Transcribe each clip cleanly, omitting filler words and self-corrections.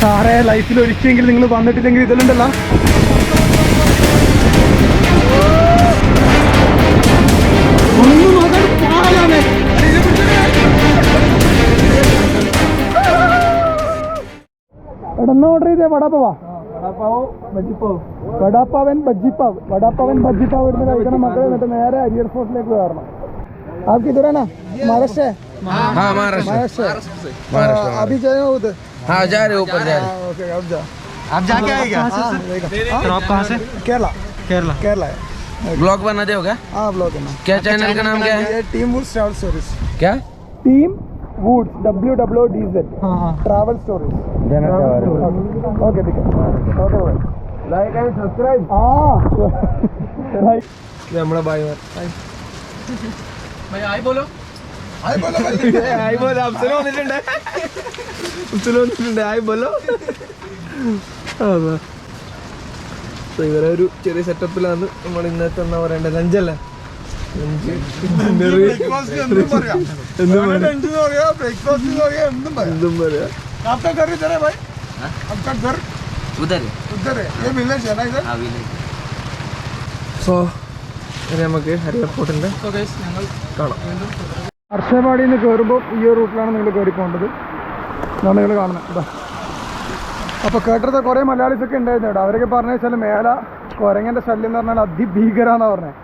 സാറേ ലൈഫിൽ ഒരിക്കലെങ്കിലും നിങ്ങൾ വന്നിട്ടില്ലെങ്കിൽ ഇതിലുണ്ടല്ലോ എടന്ന് ഓർഡർ ചെയ്തേ വടാപ്പാവാ വടാപ്പാവൻ ബജ്ജിപ്പാവ് ഇടുന്ന് കഴിക്കണം മക്കളെ. എന്നിട്ട് നേരെ അരിയർ ഫോർട്ടിലേക്ക് കയറണം. आपकी इधर है ना महाराष्ट्र है? हाँ महाराष्ट्र अभी जाए उधर? हाँ जा रहे ऊपर जा रहे. ओके अब जा. आप जाके आएगा? तो आप कहाँ से? केरला है. ब्लॉग बनाते हो क्या? हाँ ब्लॉग है ना. क्या चैनल का नाम क्या है? Tim Woods travel stories. क्या? Tim Woods WWDZ travel stories. Okay ठीक है. Okay like and subscribe. हाँ लाइक. ये हमारा भाई है. भाई हाय बोलो. हाय बोलो आपसे ഹായ് ബോലോ. സോ ഇവരെ ഒരു ചെറിയ സെറ്റപ്പിലാണ് നമ്മൾ ഇന്നത്തെ എന്താ പറയണ്ടേ ലഞ്ചല്ലേ. എന്തും പറയാ. സോ ഇനി നമുക്ക് ഹരിയർ ഫോർട്ടിന്റെ കാണാം. ഹർഷവാടിയിൽ നിന്ന് കയറുമ്പോൾ ഈ ഒരു റൂട്ടിലാണ് നിങ്ങൾ കയറി പോകേണ്ടത്. ഇതാണ് നിങ്ങൾ കാണുന്നത്. ഇതാ അപ്പോൾ കേട്ടത് കുറേ മലയാളീസൊക്കെ ഉണ്ടായിരുന്നു ഇവിടെ. അവരൊക്കെ പറഞ്ഞു വെച്ചാൽ മേലെ കുരങ്ങൻ്റെ ശല്യം എന്ന് പറഞ്ഞാൽ അതിഭീകരമാണെന്നാണ് പറഞ്ഞത്.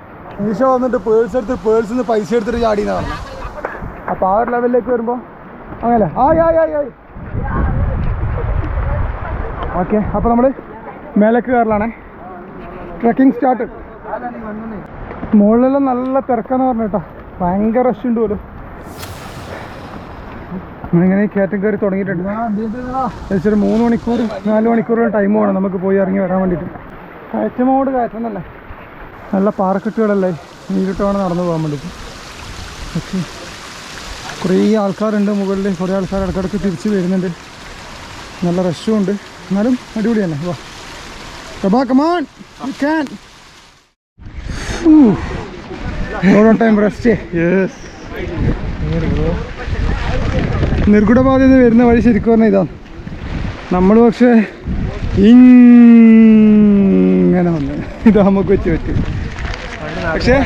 ഈശ വന്നിട്ട് പേഴ്സിൽ നിന്ന് പൈസ എടുത്തിട്ട് ചാടിയെന്നാണ് പറഞ്ഞത്. അപ്പോൾ ആ ഒരു ലെവലിലേക്ക് വരുമ്പോൾ അങ്ങനെ ആയി ഓക്കെ. അപ്പോൾ നമ്മൾ മേലേക്ക് കയറലാണേ. Trekking start. മുകളിലെല്ലാം നല്ല തിരക്കാന്ന് പറഞ്ഞു കേട്ടോ. ഭയങ്കര റഷ് ഉണ്ട് പോലും. നമ്മളിങ്ങനെ കയറ്റം കയറി തുടങ്ങിയിട്ടുണ്ട്. ഏകദേശം 3 മണിക്കൂർ 4 മണിക്കൂറുള്ള ടൈം വേണം നമുക്ക് പോയി ഇറങ്ങി വരാൻ വേണ്ടിയിട്ട്. കയറ്റമോട് കയറ്റം തന്നെ. നല്ല പാറക്കെട്ടുകളല്ലേ നീരിട്ട് വേണം നടന്നു പോകാൻ വേണ്ടിയിട്ട്. ഓക്കെ. കുറേ ആൾക്കാരുണ്ട് മുകളിൽ. കുറേ ആൾക്കാർ ഇടയ്ക്കിടയ്ക്ക് തിരിച്ച് വരുന്നുണ്ട്. നല്ല റഷും ഉണ്ട്. എന്നാലും അടിപൊളി തന്നെ. വാ come on you can. Time rest. Yes. നിർഗുണപാതയിൽ നിന്ന് വരുന്ന വഴി ശരിക്കും പറഞ്ഞാൽ ഇതാണ്. നമ്മൾ പക്ഷേ ഇങ്ങനെ വന്ന് ഇത് നമുക്ക് വെച്ച് പറ്റും. പക്ഷേ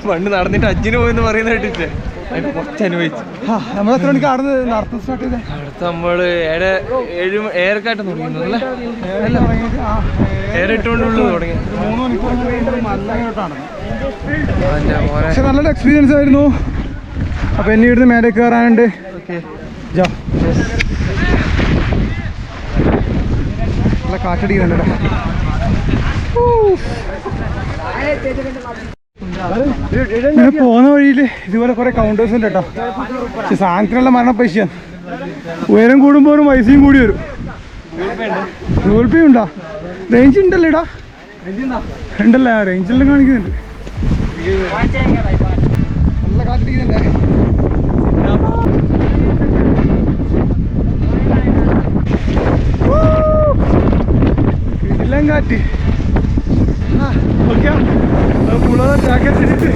പണ്ട് നടന്നിട്ട് അജ്ജിന് പോയെന്ന് പറയുന്ന കേട്ടിട്ട് കുറച്ച് അനുഭവിച്ചു. നമ്മളെത്ര മണിക്ക് അവിടെ നടത്താൻ സ്റ്റാർട്ട് ചെയ്തേ? അടുത്ത നമ്മള് 7:00 തുടങ്ങി. 7:08 തുടങ്ങി. 3 മണിക്കൂർ നല്ലതാണ്. പക്ഷെ നല്ലൊരു എക്സ്പീരിയൻസ് ആയിരുന്നു. അപ്പോൾ എന്നെ ഇവിടുന്ന് മേലെ കയറാനുണ്ട്. ജാ നല്ല കാറ്റടിക്കുന്നുണ്ട്. ഇങ്ങനെ പോകുന്ന വഴിയിൽ ഇതുപോലെ കുറേ കൗണ്ടേഴ്സ് ഉണ്ട് കേട്ടോ. പക്ഷെ സാധനത്തിനുള്ള മരണ പൈസയാണ്. ഉയരം കൂടുമ്പോഴും പൈസയും കൂടി വരും. ഗൂഗിൾ പേ ഉണ്ടോ? റേഞ്ച് ഉണ്ടല്ലോ ഇടാ. ഉണ്ടല്ലേ? റേഞ്ചെല്ലാം കാണിക്കുന്നുണ്ട്. നല്ല കാറ്റടിക്കുന്നുണ്ടേ. എല്ലാം കാറ്റ്. ഓക്കെ. പുള്ളേരെ ജാക്കറ്റ് ഇട്ടിട്ട്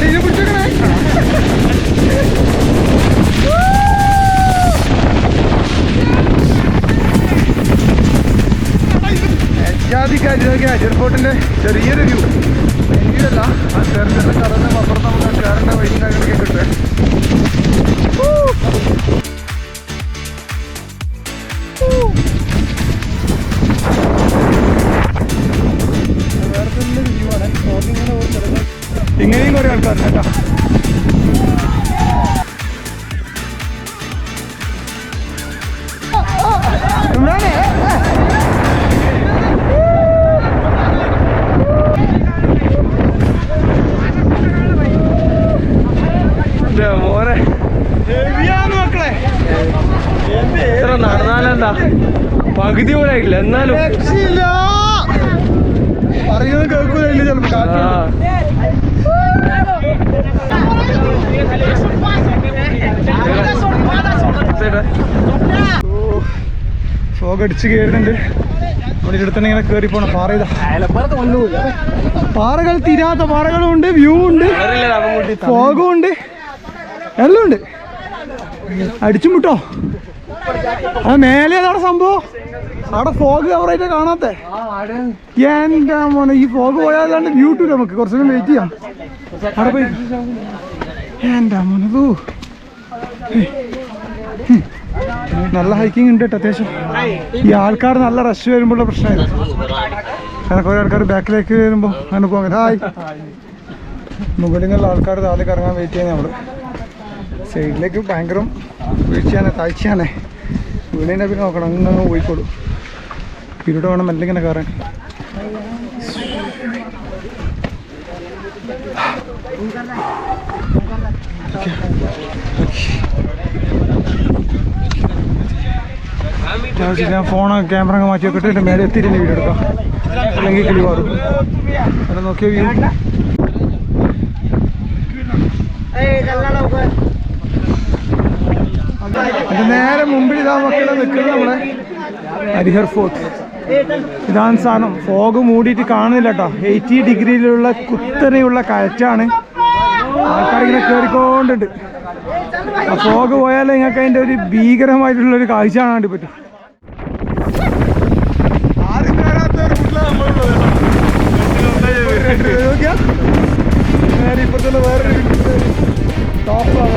ഇതിനെ പിടിച്ചേക്കണേ. എയർപോർട്ടിന്റെ ചെറിയൊരു വ്യൂ. എങ്കിലല്ല ആ ചെറുതെല്ലാം കടന്ന് അപ്പുറത്ത് നമുക്ക് കയറേണ്ട വഴിയും കാര്യങ്ങളൊക്കെ കിട്ടുക. വേറെ തന്നെ വ്യൂ ആണ്. ഇങ്ങനെയും കുറേ ആൾക്കാരുണ്ട് കേട്ടോ. മോനെ മക്കളെ എത്ര നടന്നാലെന്താ പകുതി പോലെ ആയിട്ടില്ല. എന്നാലും പറയുന്നത് കേൾക്കൂല ചിലപ്പോൾ. ഫോഗ് അടിച്ച് കയറുന്നുണ്ട്. നമ്മുടെ അടുത്ത് ഇങ്ങനെ കയറി പോണം. പാറകൾ തീരാത്ത പാറകളും ഉണ്ട്, വ്യൂ ഉണ്ട്, ഫോഗും ഉണ്ട്, എല്ലാം ഉണ്ട്. അടിച്ചും വിട്ടോ. അത് മേലെ അതാണ് സംഭവം. അവിടെ ഫോഗ് കവറായിട്ട് കാണാത്തെ. എന്താ മോനെ ഈ ഫോഗ് പോയാലാണ്ട് വ്യൂ ഇട്ടില്ല. നമുക്ക് കുറച്ചുകൂടെ വെയിറ്റ് ചെയ്യാം. അവിടെ പോയി എന്താ മോനതൂ. നല്ല ഹൈക്കിംഗ് ഉണ്ട് കേട്ടോ അത്യാവശ്യം. ഈ ആൾക്കാർ നല്ല റഷ് വരുമ്പോഴുള്ള പ്രശ്നമായിരുന്നു. കാരണം കുറേ ആൾക്കാർ ബാക്കിലേക്ക് വരുമ്പോൾ അങ്ങനെ പോകാൻ ഹായ് മുകളിൽ നിന്നുള്ള ആൾക്കാർ താഴേക്ക് ഇറങ്ങാൻ വെയിറ്റ് ചെയ്യുന്നത്. നമ്മൾ സൈഡിലേക്ക് ഭയങ്കര വീഴ്ചയാണ്, താഴ്ചയാണ്. വീണിനെ പിന്നെ നോക്കണം, അങ്ങനെ പോയിക്കോളൂ. ഇരുട്ട് വേണം മെല്ലെ ഇങ്ങനെ കയറാൻ. ഞാൻ ഫോണ് ക്യാമറ അങ്ങ് മാറ്റി വെക്കിട്ട് മേലെ എത്തിയിട്ട് വീഡിയോ എടുക്കാം, അല്ലെങ്കിൽ കിളി മാറും. അവിടെ നോക്കിയ വ്യൂ. അതിന്റെ നേരെ മുമ്പിൽ ഇതാ മക്കളെ നിൽക്കുന്നത് നമ്മളെ ഹരിഹർ ഫോർട്ട്. ഇതാണ് സാധനം. ഫോഗ് മൂടിയിട്ട് കാണുന്നില്ല കേട്ടോ. 80 ഡിഗ്രിയിലുള്ള കുത്തനെയുള്ള കയറ്റാണ്. ആൾക്കാരിങ്ങനെ കയറിക്കൊണ്ടുണ്ട്. ആ ഫോഗ് പോയാൽ നിങ്ങൾക്ക് അതിൻ്റെ ഒരു ഭീകരമായിട്ടുള്ളൊരു കാഴ്ച കാണാൻ വേണ്ടി പറ്റും. ഇപ്പത്തുള്ള വേറൊരു ടോപ്പാണ്.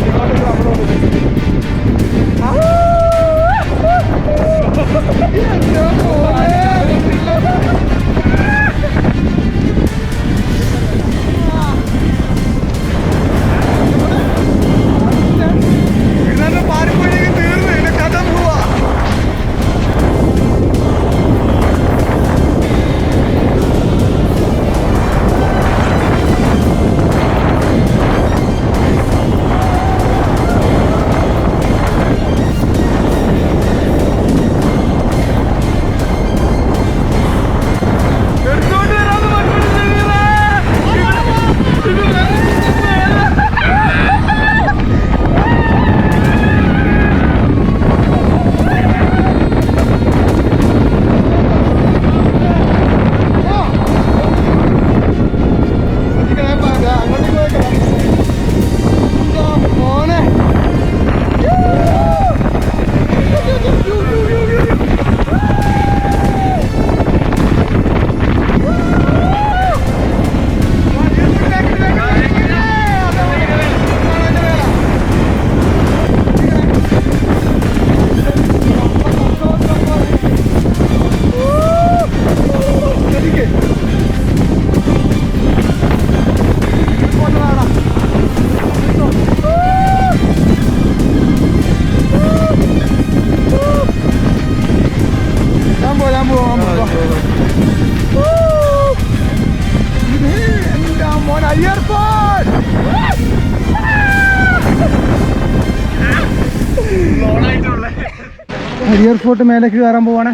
ഹരിഹർ ഫോർട്ട് മേലേക്ക് കയറാൻ പോവാണ്.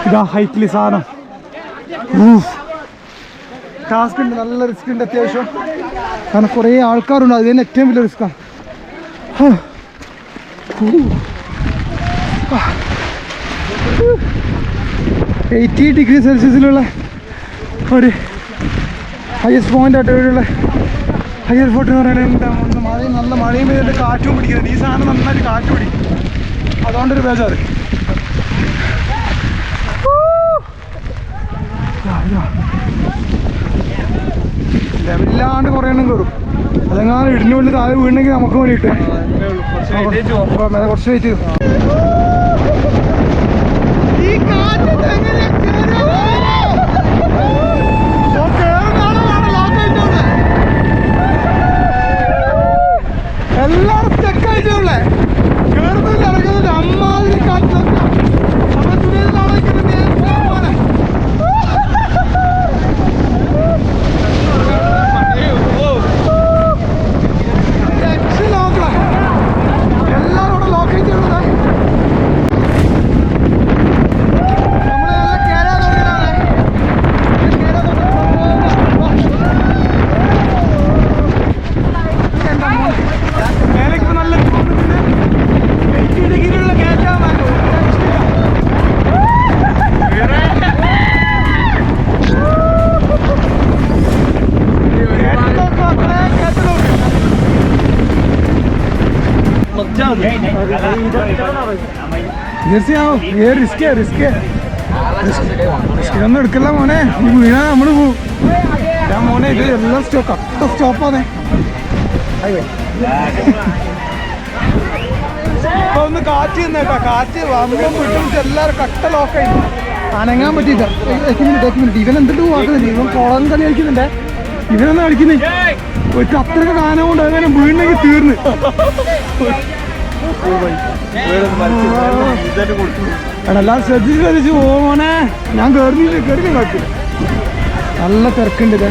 ഇതാ ഹൈറ്റിൽ സാധനം. ടാസ്ക് ഉണ്ട്, നല്ല റിസ്ക് ഉണ്ട് അത്യാവശ്യം. കാരണം കുറേ ആൾക്കാരുണ്ട്, അത് തന്നെ ഏറ്റവും വലിയ റിസ്ക്കാണ്. 80 ഡിഗ്രി സെൽഷ്യസിലുള്ള ഒരു ഹയസ്റ്റ് പോയിന്റ് ആയിട്ട് ഇവിടെയുള്ള ഹരിഹർ ഫോർട്ട് എന്ന് പറയുന്നത്. എന്താ മഴയും നല്ല മഴയും പെയ്തിട്ട് കാറ്റും പിടിക്കുന്നത്. ഈ സാധനം നന്നായിട്ട് കാറ്റ് പിടിക്കും, അതുകൊണ്ടൊരു ബേജാറ്. ലെവലില്ലാണ്ട് കുറേ എണ്ണം കയറും. അതെങ്ങാനും ഇടിനുള്ളിൽ താഴെ വീണെങ്കിൽ നമുക്ക് വേണ്ടിയിട്ട് കുറച്ച് വെയിറ്റ് ചെയ്തു. എല്ലാവരും സ്റ്റെക്കായിട്ടുള്ളേ, കേറുന്നില്ല ഇറങ്ങുന്നില്ല. അമ്മാതിരി കാറ്റ്. എല്ലാവരും അവിടെ ലോക്കേറ്റ് ചെയ്യുന്നത് നമ്മളെല്ലാം ജെർസി ആവോ റിസ്ക് ഒന്നും എടുക്കല്ല മോനെ, ഈ വീണാ നമ്മള് പോവും. ഞാൻ മോനെ ഇത് എല്ലാം കട്ട സ്റ്റോപ്പാണ്. ഇപ്പൊ ഒന്ന് കാറ്റ് നിന്നേട്ടാ, കാറ്റ് വമ്പം വിട്ടും എല്ലാവരും കട്ട ലോക്കായി അനങ്ങാൻ പറ്റിയില്ല. ഇവൻ എന്തിട്ട് പോവാക്കുന്നില്ല, ഇവൻ കുളം കളി കളിക്കുന്നുണ്ടേ, ഇവനൊന്നും കളിക്കുന്നേ ഒരു അത്രയൊക്കെ കാനം കൊണ്ട് അങ്ങനെ വീണെങ്കിൽ തീർന്ന്. എല്ലാം ശ്രദ്ധിച്ച് പോണേ. ഞാൻ കേറില്ല കുഴപ്പമില്ല, നല്ല തിരക്കുണ്ട് ഇത്.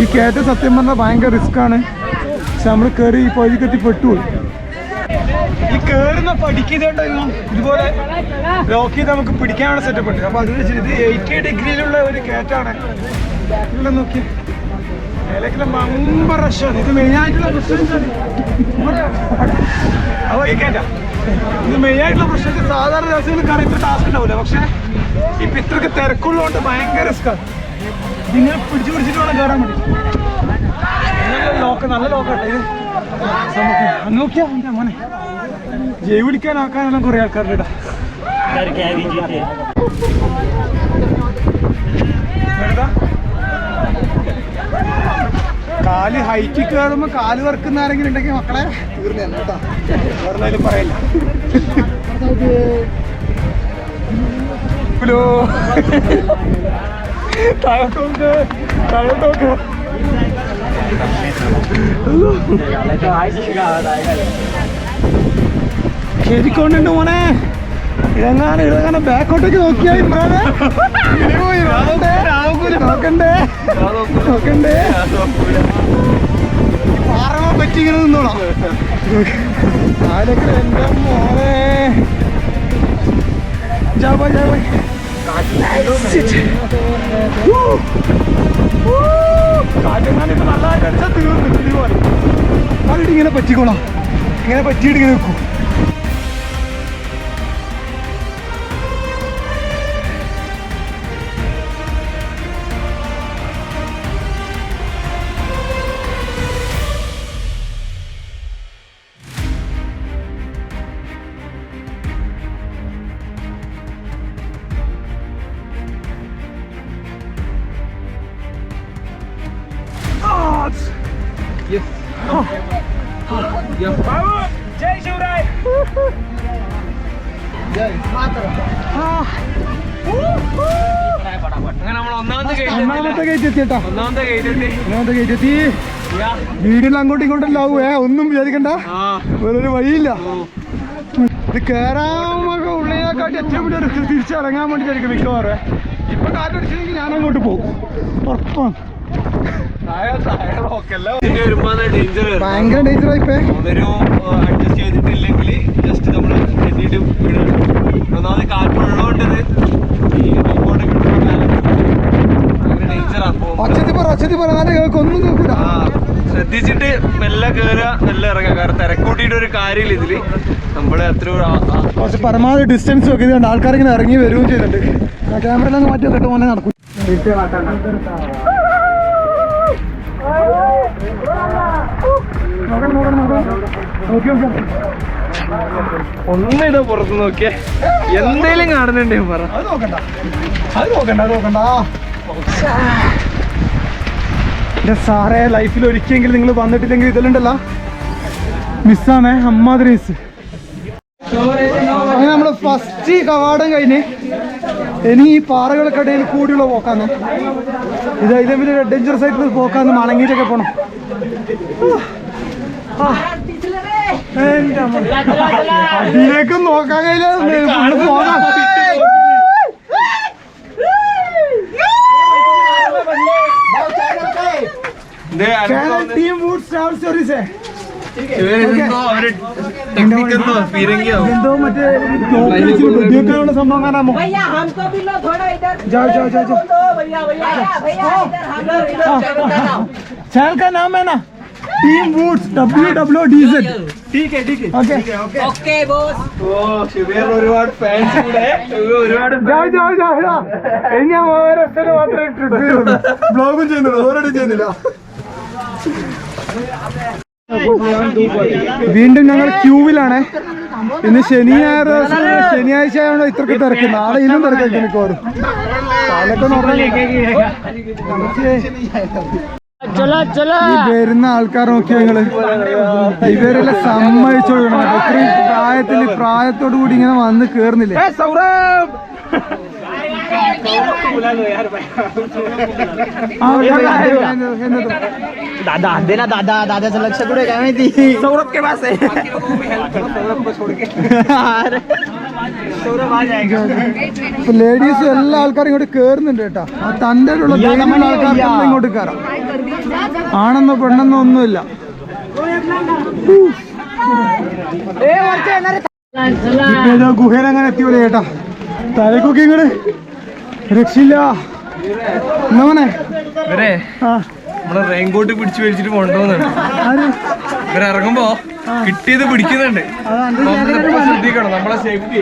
ഈ കയറ്റം സത്യം പറഞ്ഞാൽ ഭയങ്കര റിസ്ക്കാണ്. പക്ഷെ നമ്മൾ കയറി ഈ പൊഴിക്കെത്തി പെട്ടുപോയി. ഈ കയറുന്ന പഠിക്കുന്നുണ്ടോ ഇതുപോലെ ലോക്ക് ചെയ്ത് നമുക്ക് പിടിക്കാനുള്ള സെറ്റപ്പ് ഉണ്ട്. അപ്പൊ അത് വെച്ചിട്ട് ഇത് 80 ഡിഗ്രിയിലുള്ള ഒരു കയറ്റാണ്. ഇവിടെ നോക്കി ഏലക്കിലെ ബമ്പർ റഷാണ്. ഇത് മെയിനായിട്ടുള്ള പ്രശ്നം അപ്പോൾ ഈ കയറ്റ ഇത് മെയിനായിട്ടുള്ള പ്രശ്നം സാധാരണ ദിവസങ്ങൾക്ക് ഇത്ര ടാസ്ക് ഉണ്ടാവില്ല. പക്ഷെ ഇപ്പൊ ഇത്രക്ക് തിരക്കുള്ളതുകൊണ്ട് ഭയങ്കര റിസ്ക്കാണ്. ഇതിങ്ങനെ പിടിച്ചിട്ട് വേണം കയറാൻ വേണ്ടി. നല്ല ലോക്കാട്ടെ ഇത്. നോക്കിയാ മോനെ ജൈ പിടിക്കാനാക്കാനെല്ലാം കുറെ ആൾക്കാരുടെ ഇടാ. കാല് ഹൈറ്റിൽ കയറുമ്പോ കാല് വറക്കുന്ന ആരെങ്കിലും ഉണ്ടെങ്കിൽ മക്കളെ തീർന്നു തന്നെ കേട്ടോ, വേറെന്തായാലും പറയില്ല. ഹലോ താഴോട്ട് ശരിക്കൊണ്ടുണ്ട് മോനെ. ഇതെങ്ങാനും ബാക്കോട്ടേക്ക് നോക്കിയാൽ നോക്കണ്ടേ പാറമ പറ്റി ഇങ്ങനെ നിന്നോളാം. ആരൊക്കെ എന്റെ മോനെ കാറ്റെങ്ങാനിപ്പോ നല്ലതായിട്ട് അടിച്ചാൽ തീർന്നു. ഇതുപോലെ അതിട്ട് ഇങ്ങനെ പറ്റിക്കോളാം, ഇങ്ങനെ പറ്റിയിട്ട് ഇങ്ങനെ വെക്കും. ഒന്നാമത്തെ ഗേറ്റ് എത്തി. വീടിൽ അങ്ങോട്ടും ഇങ്ങോട്ടല്ല ആവേ, ഒന്നും വിചാരിക്കണ്ട, വേറൊരു വഴിയില്ല. ഇത് കേറാമൊക്കെ ഉള്ളിനെക്കാട്ടി ഏറ്റവും വലിയ റിസ്ക് തിരിച്ചിറങ്ങാൻ വേണ്ടിയിട്ടായിരിക്കും മിക്കവാറും. ഇപ്പൊ കാറ്റടിച്ചെങ്കിൽ ഞാൻ അങ്ങോട്ട് പോകും ഉറപ്പാണ്. ഭയങ്കര ഡേഞ്ചർ ആയിപ്പോ അഡ്ജസ്റ്റ് ചെയ്തിട്ടില്ലെങ്കിൽ ജസ്റ്റ് നമ്മൾ എത്തിയിട്ട് ഒന്നാമത് കാറ്റുള്ളതുകൊണ്ട് ഒന്നും നോക്കൂല. ശ്രദ്ധിച്ചിട്ട് മെല്ലെ കയറുക, മെല്ലെ ഇറങ്ങുക. കാരണം തിരക്കൂട്ടിയിട്ട് ഒരു കാര്യമില്ല ഇതില്. നമ്മള് എത്ര കുറച്ച് പരമാവധി ഡിസ്റ്റൻസ് ഒക്കെ ഇതുണ്ട്. ആൾക്കാരിങ്ങനെ ഇറങ്ങി വരികയും ചെയ്തിട്ടുണ്ട്. ക്യാമറയിലൊന്നും മാറ്റി വെക്കിട്ട് മോനെ നടക്കും. ഒന്നിട പുറത്ത് നോക്കിയേ, എന്തേലും കാണുന്നുണ്ടേ പറ. അത് നോക്കണ്ട. സാറേ ലൈഫിൽ ഒരിക്കലെങ്കിലും നിങ്ങൾ വന്നിട്ടില്ലെങ്കിൽ ഇതിലുണ്ടല്ലോ മിസ്സാണേ, അമ്മാതിരി മിസ്. അങ്ങനെ നമ്മള് ഫസ്റ്റ് കവാടം കഴിഞ്ഞ് ഇനി ഈ പാറകൾക്കിടയിൽ കൂടിയുള്ള പോക്കാന്ന്. ഇതേ വലിയ അഡ്വഞ്ചറസ് ആയിട്ടുള്ള പോക്കാന്ന്. മണങ്ങിയിട്ടൊക്കെ പോണം. അതിലേക്കും നോക്കാൻ കഴിയില്ല. പോകാം. ടീം വുഡ് സ്റ്റാർ സ്റ്റോറീസ് എന്തോ മറ്റേ വെടിവെക്കാനുള്ള സംഭവം കാണാമോ? चैनल का नाम है ना टीम वुड्स WWDZ. ठीक है ओके बॉस. ഒരുപാട് ഫാൻസ് കൂടെ ഒരുപാട് ഞാൻ ഓരോ സ്ഥലം മാത്രമേ ബ്ലോഗും ചെയ്യുന്നുള്ളൂ, ഓരോടും ചെയ്യുന്നില്ല. വീണ്ടും ഞങ്ങൾ ക്യൂവിലാണ്. ഇന്ന് ശനി ഞായർ ദിവസം, ശനിയാഴ്ച ആയതുകൊണ്ട് ഇത്രക്ക് തിരക്ക്. നാളെ ഇന്നും തിരക്കായിരിക്കും മിക്കവാറും. ഈ വരുന്ന ആൾക്കാർ നോക്കിയാ നിങ്ങള്, ഇവരെല്ലാം സമ്മതിച്ചു കൊടുക്കണം. ഇത്രയും പ്രായത്തോടു കൂടി ഇങ്ങനെ വന്ന് കേറുന്നില്ലേ. दादा देना दादा दादाचं लक्ष कुठे काय माहिती सौरभ के पास आहे ഇപ്പൊ ലേഡീസും എല്ലാ ആൾക്കാരും ഇങ്ങോട്ട് കേറുന്നുണ്ട് കേട്ടോ. തൻ്റെ ആൾക്കാർക്കെല്ലാം ഇങ്ങോട്ട് കയറാം. ആണെന്നോ പെണ്ണെന്നോ ഒന്നുമില്ല. ഗുഹയിലങ്ങനെ എത്തിയോളെ ചേട്ടാ. തലക്കൊക്കെ ഇങ്ങോട്ട് രക്ഷയില്ല. എന്നാ ഇവരെ നമ്മളെ റെയിൻകോട്ട് പിടിച്ചു വലിച്ചിട്ട് കൊണ്ടുപോകുന്നുണ്ട്. ഇവരിറങ്ങുമ്പോ കിട്ടിയത് പിടിക്കുന്നുണ്ട്. ശ്രദ്ധിക്കണം നമ്മളെ സേഫ്റ്റി.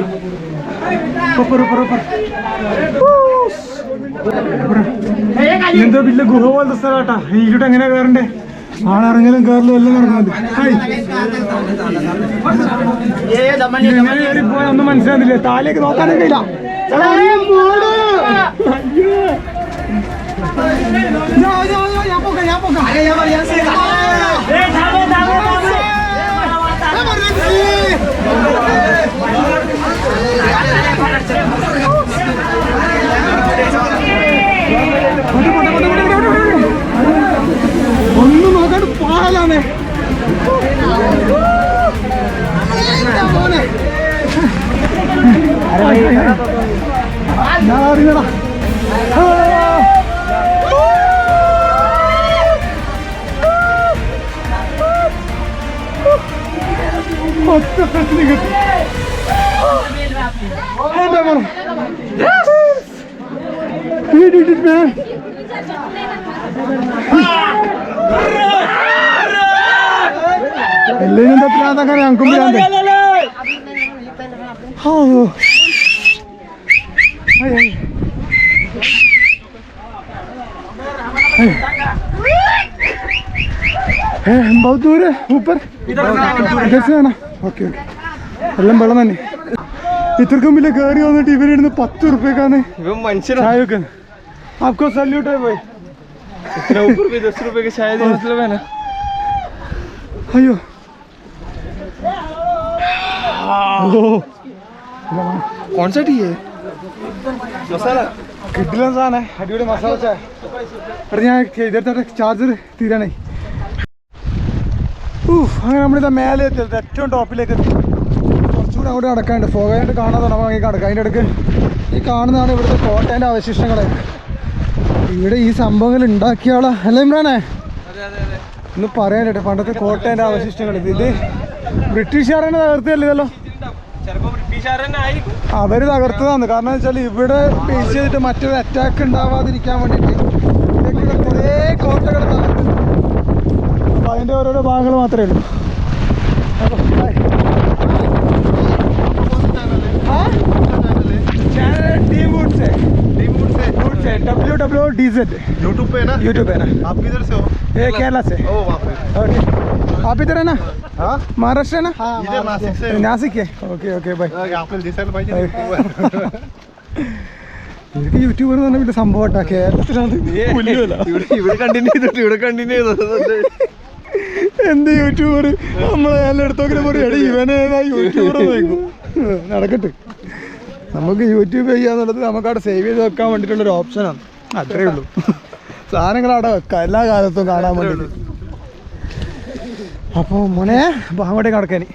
എന്തോ വലിയ ഗുഹ പോലത്തെ സ്ഥലമാട്ടാ. ഈട്ട് എങ്ങനെ കയറണ്ടേ? ആളിറങ്ങലും കയറലും എല്ലാം നടക്കുന്നത്. എങ്ങനെ കയറിപ്പോയാ ഒന്നും മനസ്സിലാകുന്നില്ല. താലേക്ക് നോക്കാനൊക്കെ ഇല്ല. ഒന്നും നോക്കാണ്ട് പാലാന്നേ. ഞാൻ അറിഞ്ഞടാ. എല്ലാരും തപ്പിലാതാക്കാൻ ഞങ്ങൾക്കും बहुत दूर है ऊपर इधर से आना. ओके ओके എല്ലാം വെള്ളം തന്നെ. ഇത്രക്കും വലിയ കയറി വന്നിട്ട് ഇവരിടുന്ന് 10 रुपये ഇവൻ മനുഷ്യനാ. चाय का आपको सैल्यूट है भाई. इतना ऊपर भी 10 रुपए के शायद मतलब है ना. अयो कौन सा टी है? मसाला കിട്ടില്ല സാധനം. അടിപൊളി മസാല ചായ. എടാ ഞാൻ ഇതത്തെ ചാർജർ തീരാനായി. അങ്ങനെ നമ്മളിതാ മേലെ എത്തിയത് ഏറ്റവും ടോപ്പിലേക്ക് എത്തി. കുറച്ചുകൂടെ അങ്ങോട്ട് നടക്കാനുണ്ട്. ഫോഗായിട്ട് കാണാതെ നമുക്ക് കിടക്കാം. അതിൻ്റെ ഇടയ്ക്ക് ഈ കാണുന്നതാണ് ഇവിടുത്തെ കോട്ടേൻ്റെ അവശിഷ്ടങ്ങൾ. ഇവിടെ ഈ സംഭവങ്ങൾ ഉണ്ടാക്കിയ ആളാ അല്ലേ ഇമ്രാനെ? ഒന്ന് പറയാനായിട്ട് പണ്ടത്തെ കോട്ടേൻ്റെ അവശിഷ്ടങ്ങൾ. ഇത് ബ്രിട്ടീഷുകാരനെ തകർത്തല്ലേ ഇതല്ലോ. അവര് തകർത്തതാണ്. കാരണം വെച്ചാൽ ഇവിടെ ബേസ് ചെയ്തിട്ട് മറ്റൊരു അറ്റാക്ക് ഉണ്ടാവാതിരിക്കാൻ വേണ്ടിയിട്ട് ഇതൊക്കെ കുറേ കോട്ടകൾ തകർത്ത്. അപ്പൊ അതിന്റെ ഓരോരോ ഭാഗങ്ങൾ മാത്രമേ ഉള്ളൂ. WWDZ यूट्यूब पे है ना? यूट्यूब है ना? आप किधर से हो? ये केरला से. ओ वहाँ पे. ओके आप इधर है ना? हाँ महाराष्ट्र है ना? इधर नासिक से. नासिक है. Okay okay bye. आपने दिसायला पाहिजे. ഇവർക്ക് യൂട്യൂബർ എന്ന് പറഞ്ഞ വലിയ സംഭവം കേരളത്തിലാണ്. ഇവിടെ കണ്ടിന്യൂ ചെയ്തിട്ട് ഇവിടെ കണ്ടിന്യൂ ചെയ്തത്. എന്ത് യൂട്യൂബർ നമ്മളെ എല്ലായിടത്തൊക്കെ പറയും ഇവനേതാ യൂട്യൂബർ നോക്കും. നടക്കട്ടെ. നമുക്ക് യൂട്യൂബ് ചെയ്യാന്നുള്ളത് നമുക്കവിടെ സേവ് ചെയ്ത് വെക്കാൻ വേണ്ടിയിട്ടുള്ളൊരു ഓപ്ഷനാണ്. അത്രേ ഉള്ളൂ. സാധനങ്ങൾ അവിടെ വെക്കാം എല്ലാ കാലത്തും കാണാൻ വേണ്ടിയിട്ട്. അപ്പോൾ മോനെ അങ്ങോട്ടേക്ക് നടക്കാനി.